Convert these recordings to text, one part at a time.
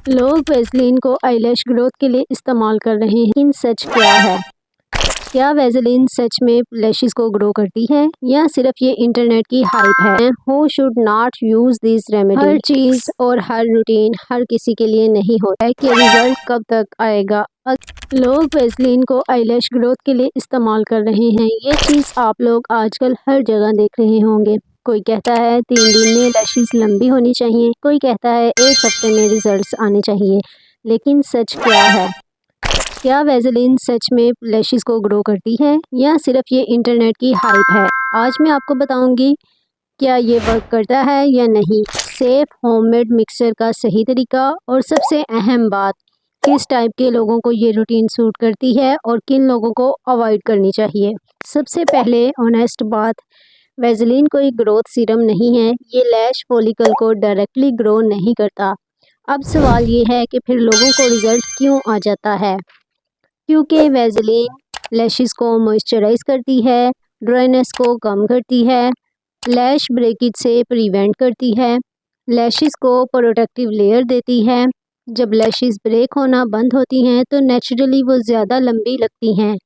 लोग वैसलीन को eyelash growth के लिए इस्तेमाल कर रहे हैं, लेकिन सच क्या है? क्या वैसलीन सच में लैशेस को ग्रो करती है या सिर्फ ये इंटरनेट की हाइप है? Who should not use this remedy? हर चीज और हर रूटीन हर किसी के लिए नहीं होता है कि रिजल्ट कब तक आएगा। लोग वैसलीन को आईलैश ग्रोथ के लिए इस्तेमाल कर रहे हैं। ये चीज़ आप लोग आजकल हर जगह देख रहे होंगे। कोई कहता है 3 दिन में लैशेस लंबी होनी चाहिए, कोई कहता है 1 हफ्ते में रिजल्ट्स आने चाहिए। लेकिन सच क्या है? क्या वैसलीन सच में लैशेस को ग्रो करती है या सिर्फ ये इंटरनेट की हाइप है? आज मैं आपको बताऊंगी क्या ये वर्क करता है या नहीं, सेफ होममेड मिक्सचर का सही तरीका और सबसे अहम बात, किस टाइप के लोगों को ये रूटीन सूट करती है और किन लोगों को अवॉइड करनी चाहिए। सबसे पहले ऑनेस्ट बात, वैसलीन कोई ग्रोथ सीरम नहीं है, ये लैश फॉलिकल को डायरेक्टली ग्रो नहीं करता। अब सवाल ये है कि फिर लोगों को रिजल्ट क्यों आ जाता है? क्योंकि वैसलीन लैशेस को मॉइस्चराइज करती है, ड्राइनेस को कम करती है, लैश ब्रेकेज से प्रिवेंट करती है, लैशेस को प्रोटेक्टिव लेयर देती है। जब लैशेस ब्रेक होना बंद होती हैं तो नेचुरली वो ज़्यादा लंबी लगती हैं।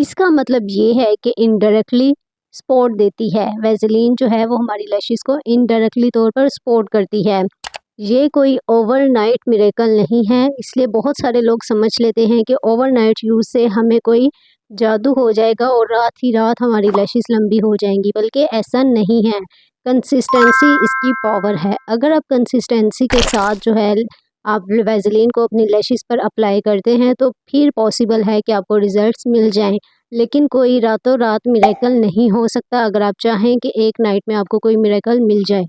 इसका मतलब ये है कि इनडायरेक्टली सपोर्ट देती है। वैसलीन जो है वो हमारी लैशेस को इनडायरेक्टली तौर पर सपोर्ट करती है। ये कोई ओवरनाइट मिरेकल नहीं है, इसलिए बहुत सारे लोग समझ लेते हैं कि ओवरनाइट यूज़ से हमें कोई जादू हो जाएगा और रात ही रात हमारी लैशेस लंबी हो जाएंगी, बल्कि ऐसा नहीं है। कंसिस्टेंसी इसकी पावर है। अगर आप कंसिस्टेंसी के साथ जो है आप वैसलीन को अपनी लैशेस पर अप्लाई करते हैं तो फिर पॉसिबल है कि आपको रिजल्ट्स मिल जाएं। लेकिन कोई रातों रात मिरेकल नहीं हो सकता अगर आप चाहें कि एक नाइट में आपको कोई मिरेकल मिल जाए।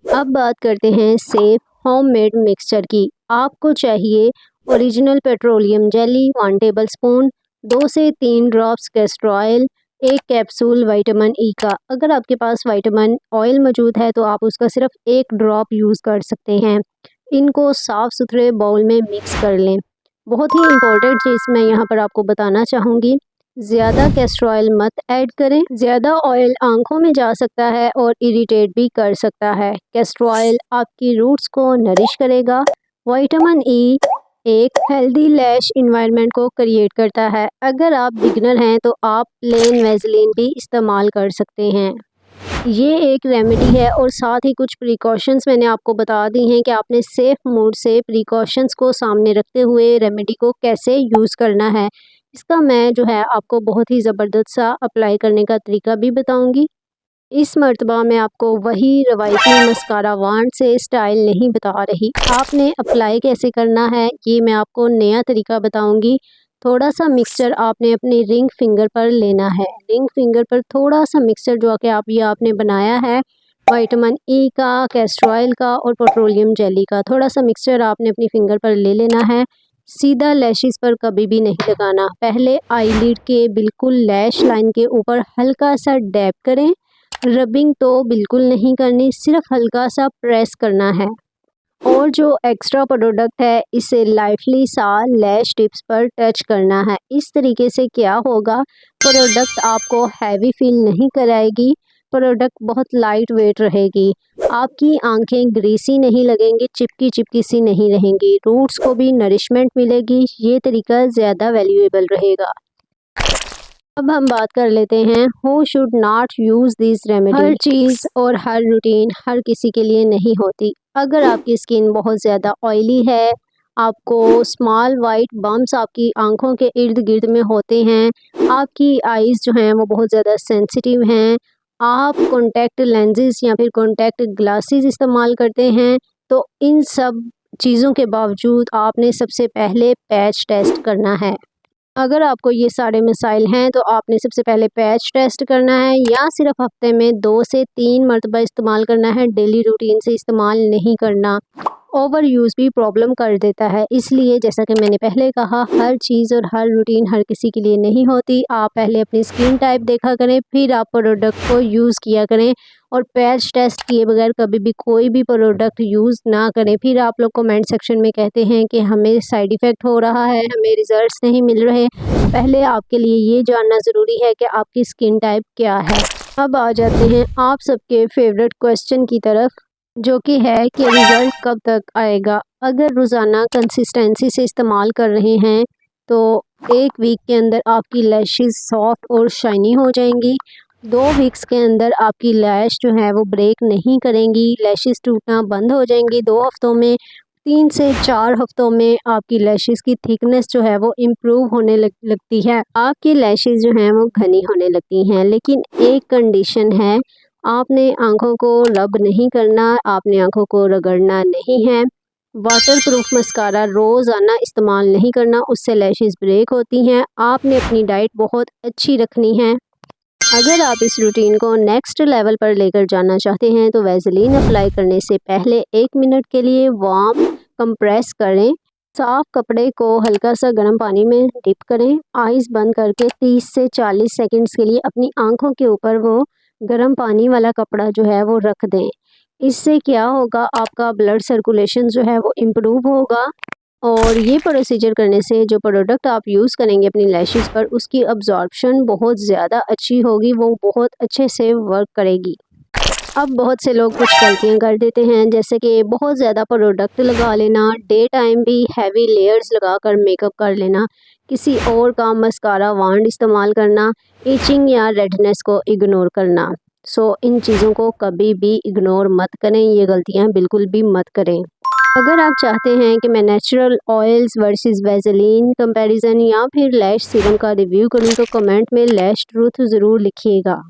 अब बात करते हैं सेफ होममेड मिक्सचर की। आपको चाहिए ओरिजिनल पेट्रोलियम जेली 1 टेबलस्पून, 2 से 3 drops castor oil, 1 capsule vitamin E का। अगर आपके पास विटामिन ऑयल मौजूद है तो आप उसका सिर्फ 1 ड्रॉप यूज़ कर सकते हैं। इनको साफ़ सुथरे बाउल में मिक्स कर लें। बहुत ही इम्पोर्टेंट चीज़ मैं यहाँ पर आपको बताना चाहूँगी, ज़्यादा कैस्टर ऑयल मत ऐड करें। ज़्यादा ऑयल आंखों में जा सकता है और इरिटेट भी कर सकता है। कैस्टर ऑयल आपकी रूट्स को नरिश करेगा। विटामिन ई एक हेल्दी लैश इन्वायरमेंट को क्रिएट करता है। अगर आप बिगनर हैं तो आप प्लेन वैसलीन भी इस्तेमाल कर सकते हैं। ये एक रेमेडी है और साथ ही कुछ प्रिकॉशंस मैंने आपको बता दी हैं कि आपने सेफ मोड से प्रिकॉशंस को सामने रखते हुए रेमेडी को कैसे यूज़ करना है। इसका मैं जो है आपको बहुत ही ज़बरदस्त सा अप्लाई करने का तरीका भी बताऊंगी। इस मर्तबा मैं आपको वही रवायती मस्कारा वांड से स्टाइल नहीं बता रही। आपने अप्लाई कैसे करना है ये मैं आपको नया तरीका बताऊंगी। थोड़ा सा मिक्सचर आपने अपनी रिंग फिंगर पर लेना है। रिंग फिंगर पर थोड़ा सा मिक्सचर जो कि आप ये आपने बनाया है विटामिन ई का, कैस्टर ऑयल का और पेट्रोलियम जेली का, थोड़ा सा मिक्सचर आपने अपनी फिंगर पर ले लेना है। सीधा लैशेस पर कभी भी नहीं लगाना। पहले आईलिड के बिल्कुल लैश लाइन के ऊपर हल्का सा डैब करें। रबिंग तो बिल्कुल नहीं करनी, सिर्फ हल्का सा प्रेस करना है। और जो एक्स्ट्रा प्रोडक्ट है इसे लाइटली सा लैश टिप्स पर टच करना है। इस तरीके से क्या होगा, प्रोडक्ट आपको हैवी फील नहीं कराएगी, प्रोडक्ट बहुत लाइट वेट रहेगी। आपकी आंखें ग्रीसी नहीं लगेंगी, चिपकी चिपकी सी नहीं रहेंगी, रूट्स को भी नरिशमेंट मिलेगी। ये तरीका ज़्यादा वैल्यूएबल रहेगा। अब हम बात कर लेते हैं who should not use this remedy. हर चीज़ और हर रूटीन हर किसी के लिए नहीं होती। अगर आपकी स्किन बहुत ज़्यादा ऑयली है, आपको स्मॉल वाइट बम्प्स आपकी आंखों के इर्द गिर्द में होते हैं, आपकी आइज़ जो हैं वो बहुत ज़्यादा सेंसिटिव हैं, आप कॉन्टैक्ट लेंसेज या फिर कॉन्टैक्ट ग्लासेस इस्तेमाल करते हैं, तो इन सब चीज़ों के बावजूद आपने सबसे पहले पैच टेस्ट करना है। अगर आपको ये सारे मसाइल हैं तो आपने सबसे पहले पैच टेस्ट करना है या सिर्फ हफ्ते में 2 से 3 मरतबा इस्तेमाल करना है, डेली रूटीन से इस्तेमाल नहीं करना। ओवर यूज़ भी प्रॉब्लम कर देता है, इसलिए जैसा कि मैंने पहले कहा हर चीज़ और हर रूटीन हर किसी के लिए नहीं होती। आप पहले अपनी स्किन टाइप देखा करें, फिर आप प्रोडक्ट को यूज़ किया करें और पैच टेस्ट किए बगैर कभी भी कोई भी प्रोडक्ट यूज़ ना करें। फिर आप लोग कमेंट सेक्शन में कहते हैं कि हमें साइड इफ़ेक्ट हो रहा है, हमें रिज़ल्ट्स नहीं मिल रहे। पहले आपके लिए ये जानना ज़रूरी है कि आपकी स्किन टाइप क्या है। अब आ जाते हैं आप सबके फेवरेट क्वेश्चन की तरफ। जो कि है कि रिज़ल्ट कब तक आएगा। अगर रोज़ाना कंसिस्टेंसी से इस्तेमाल कर रहे हैं तो 1 वीक के अंदर आपकी लैशेज़ सॉफ्ट और शाइनी हो जाएंगी। 2 वीक्स के अंदर आपकी लैश जो है वो ब्रेक नहीं करेंगी, लैशेज़ टूटना बंद हो जाएंगी। 2 हफ्तों में, 3 से 4 हफ्तों में आपकी लैशेज़ की थिकनेस जो है वो इम्प्रूव होने लगती है। आपकी लैशेज़ जो हैं वो घनी होने लगती हैं। लेकिन एक कंडीशन है, आपने आँखों को रब नहीं करना, आपने आँखों को रगड़ना नहीं है। वाटरप्रूफ मस्कारा रोज़ाना इस्तेमाल नहीं करना, उससे लैशेज़ ब्रेक होती हैं। आपने अपनी डाइट बहुत अच्छी रखनी है। अगर आप इस रूटीन को नेक्स्ट लेवल पर लेकर जाना चाहते हैं तो वैसलीन अप्लाई करने से पहले 1 मिनट के लिए वार्म कंप्रेस करें। साफ कपड़े को हल्का सा गर्म पानी में डिप करें। आइज़ बंद करके 30 से 40 सेकंड्स के लिए अपनी आंखों के ऊपर वो गर्म पानी वाला कपड़ा जो है वो रख दें। इससे क्या होगा, आपका ब्लड सर्कुलेशन जो है वो इम्प्रूव होगा और ये प्रोसीजर करने से जो प्रोडक्ट आप यूज़ करेंगे अपनी लैशेज़ पर, उसकी अब्जॉर्प्शन बहुत ज़्यादा अच्छी होगी, वो बहुत अच्छे से वर्क करेगी। अब बहुत से लोग कुछ गलतियां कर देते हैं, जैसे कि बहुत ज़्यादा प्रोडक्ट लगा लेना, डे टाइम भी हैवी लेयर्स लगाकर मेकअप कर लेना, किसी और का मस्कारा वांड इस्तेमाल करना, इचिंग या रेडनेस को इग्नोर करना। इन चीज़ों को कभी भी इग्नोर मत करें, ये गलतियां बिल्कुल भी मत करें। अगर आप चाहते हैं कि मैं natural oils versus Vaseline comparison या फिर लैश सीरम का रिव्यू करूं तो कमेंट में लैश ट्रूथ ज़रूर लिखिएगा।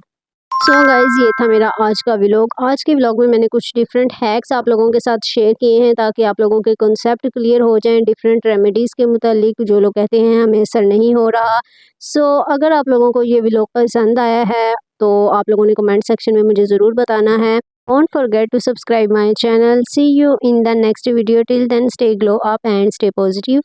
गाइज़, ये था मेरा आज का व्लॉग। आज के व्लॉग में मैंने कुछ डिफरेंट हैक्स आप लोगों के साथ शेयर किए हैं ताकि आप लोगों के कॉन्सेप्ट क्लियर हो जाएं डिफरेंट रेमेडीज़ के मुतालिक। जो लोग कहते हैं हमें असर नहीं हो रहा, अगर आप लोगों को ये व्लॉग पसंद आया है तो आप लोगों ने कमेंट सेक्शन में मुझे ज़रूर बताना है। Don't forget to subscribe my channel. See you in the next video. Till then stay glow up and stay positive.